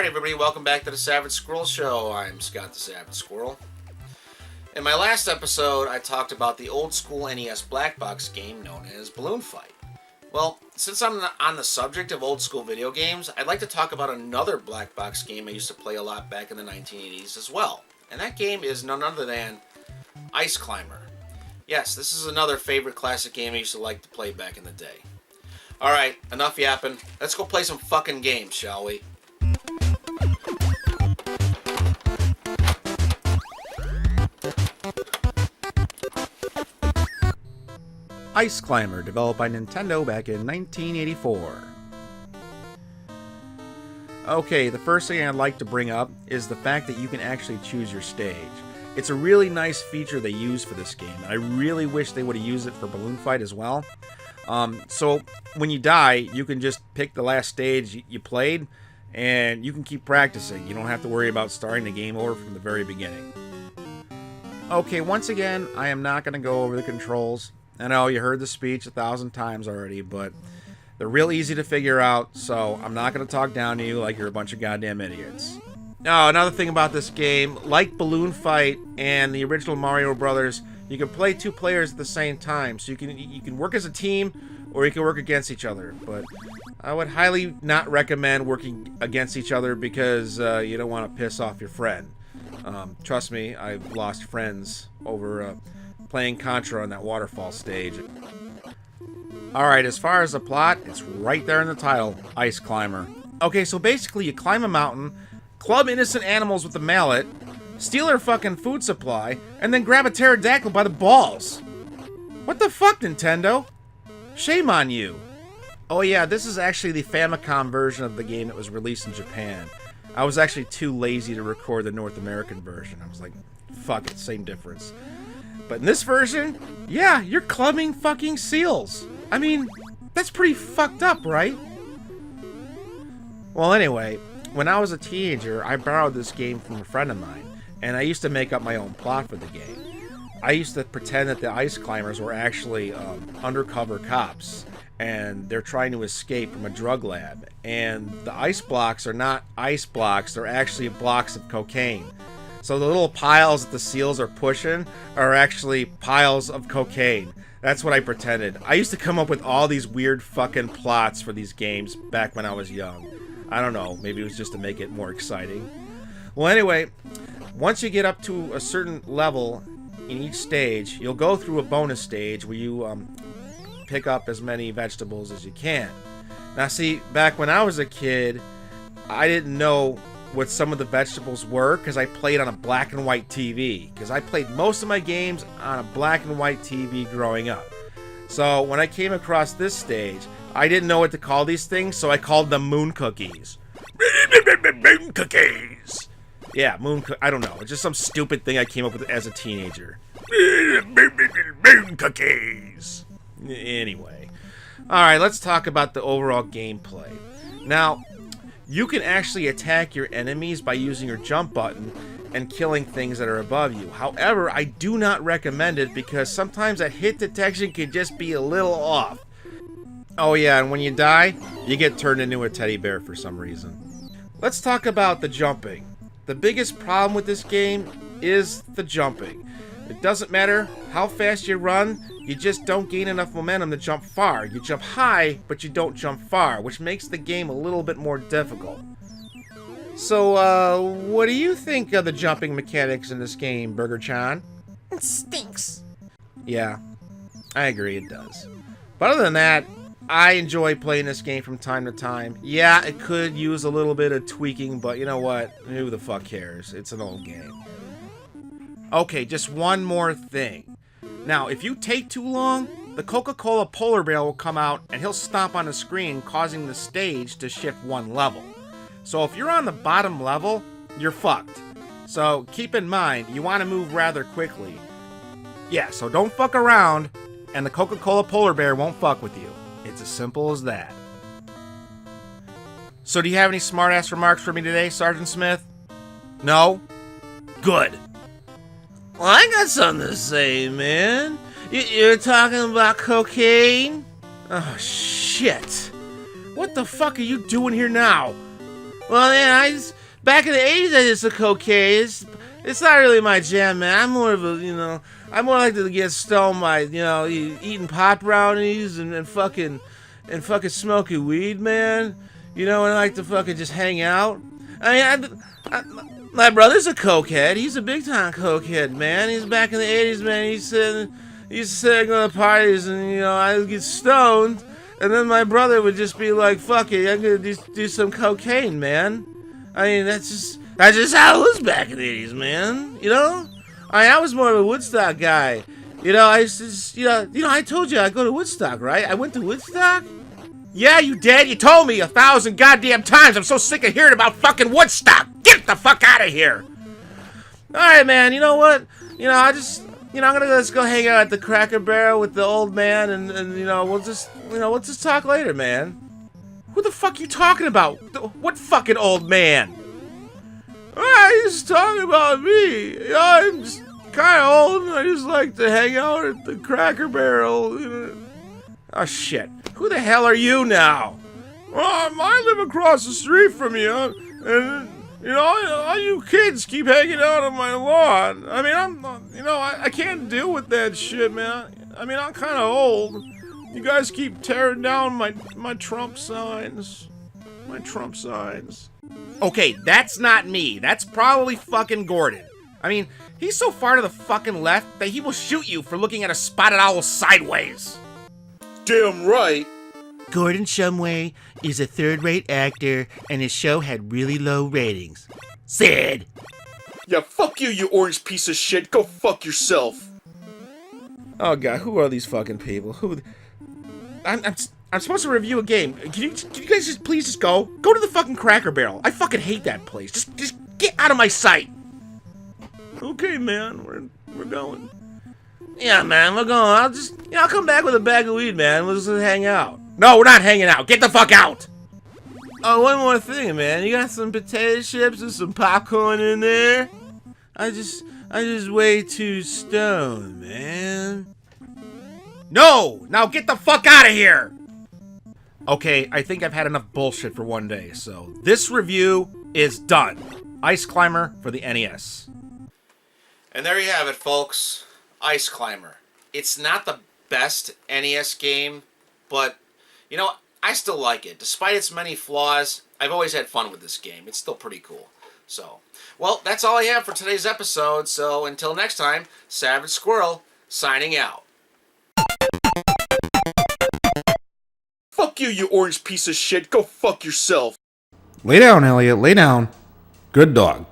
Alright everybody, welcome back to the Savage Squirrel Show. I'm Scott the Savage Squirrel. In my last episode, I talked about the old school NES black box game known as Balloon Fight. Well, since I'm on the subject of old school video games, I'd like to talk about another black box game I used to play a lot back in the 1980s as well. And that game is none other than Ice Climber. Yes, this is another favorite classic game I used to like to play back in the day. Alright, enough yapping. Let's go play some fucking games, shall we? Ice Climber, developed by Nintendo back in 1984. Okay, the first thing I'd like to bring up is the fact that you can actually choose your stage. It's a really nice feature they use for this game, and I really wish they would have used it for Balloon Fight as well. So when you die, you can just pick the last stage you played, and you can keep practicing. You don't have to worry about starting the game over from the very beginning. Okay, once again, I am not going to go over the controls. I know you heard the speech 1,000 times already, but they're real easy to figure out, so I'm not going to talk down to you like you're a bunch of goddamn idiots. Now, another thing about this game, like Balloon Fight and the original Mario Brothers, you can play two players at the same time, so you can work as a team or you can work against each other. But I would highly not recommend working against each other because you don't want to piss off your friend. Trust me, I've lost friends over playing Contra on that waterfall stage. Alright, as far as the plot, it's right there in the title, Ice Climber. Okay, so basically you climb a mountain, club innocent animals with a mallet, steal their fucking food supply, and then grab a pterodactyl by the balls. What the fuck, Nintendo? Shame on you. Oh yeah, this is actually the Famicom version of the game that was released in Japan. I was actually too lazy to record the North American version. I was like, fuck it, same difference. But in this version, yeah, you're clubbing fucking seals. I mean, that's pretty fucked up, right? Well, anyway, when I was a teenager, I borrowed this game from a friend of mine, and I used to make up my own plot for the game. I used to pretend that the ice climbers were actually undercover cops, and they're trying to escape from a drug lab. And the ice blocks are not ice blocks, they're actually blocks of cocaine. So the little piles that the seals are pushing are actually piles of cocaine. That's what I pretended. I used to come up with all these weird fucking plots for these games back when I was young. I don't know, maybe it was just to make it more exciting. Well, anyway, once you get up to a certain level in each stage, you'll go through a bonus stage where you pick up as many vegetables as you can. Now see, back when I was a kid, I didn't know what some of the vegetables were because I played on a black and white TV, because I played most of my games on a black and white TV growing up. So when I came across this stage, I didn't know what to call these things, so I called them moon cookies. Moon cookies! Yeah, I don't know, it's just some stupid thing I came up with as a teenager. Moon cookies! Anyway. Alright, let's talk about the overall gameplay. Now, you can actually attack your enemies by using your jump button and killing things that are above you. However, I do not recommend it because sometimes that hit detection can just be a little off. Oh yeah, and when you die, you get turned into a teddy bear for some reason. Let's talk about the jumping. The biggest problem with this game is the jumping. It doesn't matter how fast you run, you just don't gain enough momentum to jump far. You jump high, but you don't jump far, which makes the game a little bit more difficult. So, what do you think of the jumping mechanics in this game, Burger-chan? It stinks. Yeah, I agree, it does. But other than that, I enjoy playing this game from time to time. Yeah, it could use a little bit of tweaking, but you know what? Who the fuck cares? It's an old game. Okay, just one more thing. Now, if you take too long, the Coca-Cola polar bear will come out and he'll stomp on the screen, causing the stage to shift one level. So if you're on the bottom level, you're fucked. So keep in mind, you want to move rather quickly. Yeah, so don't fuck around, and the Coca-Cola polar bear won't fuck with you. It's as simple as that. So do you have any smart-ass remarks for me today, Sergeant Smith? No? Good. Well, I got something to say, man. You're talking about cocaine? Oh, shit. What the fuck are you doing here now? Well, yeah, back in the 80s, I did some cocaine. It's not really my jam, man. I'm more of a, I more like to get stoned by, eating pot brownies and fucking smoking weed, man. And I like to fucking just hang out. I mean, my brother's a cokehead. He's a big time cokehead, man. He's back in the 80s, man. He used to say go to parties and, I would get stoned. And then my brother would just be like, fuck it, I'm gonna do some cocaine, man. I mean, that's just how it was back in the 80s, man. I was more of a Woodstock guy. I used to just, I told you I go to Woodstock, right? I went to Woodstock? Yeah, you did. You told me 1,000 goddamn times. I'm so sick of hearing about fucking Woodstock. Get the fuck out of here. All right, man. You know what? I'm gonna just go hang out at the Cracker Barrel with the old man, and we'll just talk later, man. Who the fuck you talking about? What fucking old man? He's talking about me. I'm just kind of old, and I just like to hang out at the Cracker Barrel. Oh shit! Who the hell are you now? I live across the street from you, and all you kids keep hanging out on my lawn. I mean, I can't deal with that shit, man. I mean, I'm kind of old. You guys keep tearing down my Trump signs. My Trump signs. Okay, that's not me. That's probably fucking Gordon. I mean, he's so far to the fucking left that he will shoot you for looking at a spotted owl sideways. Damn right. Gordon Shumway is a third-rate actor, and his show had really low ratings. Sid! Yeah, fuck you, you orange piece of shit. Go fuck yourself. Oh god, who are these fucking people? I'm supposed to review a game. Can you guys just please go? Go to the fucking Cracker Barrel. I fucking hate that place. Just get out of my sight. Okay, man, we're going. Yeah, man, we're going. I'll come back with a bag of weed, man. We'll just hang out. No, we're not hanging out. Get the fuck out! Oh, one more thing, man. You got some potato chips and some popcorn in there? I just way too stoned, man. No! Now get the fuck out of here! Okay, I think I've had enough bullshit for one day, so this review is done. Ice Climber for the NES. And there you have it, folks. Ice Climber. It's not the best NES game, but I still like it. Despite its many flaws, I've always had fun with this game. It's still pretty cool. So, well, that's all I have for today's episode. So, until next time, Savage Squirrel, signing out. Fuck you, you orange piece of shit. Go fuck yourself. Lay down, Elliot. Lay down. Good dog.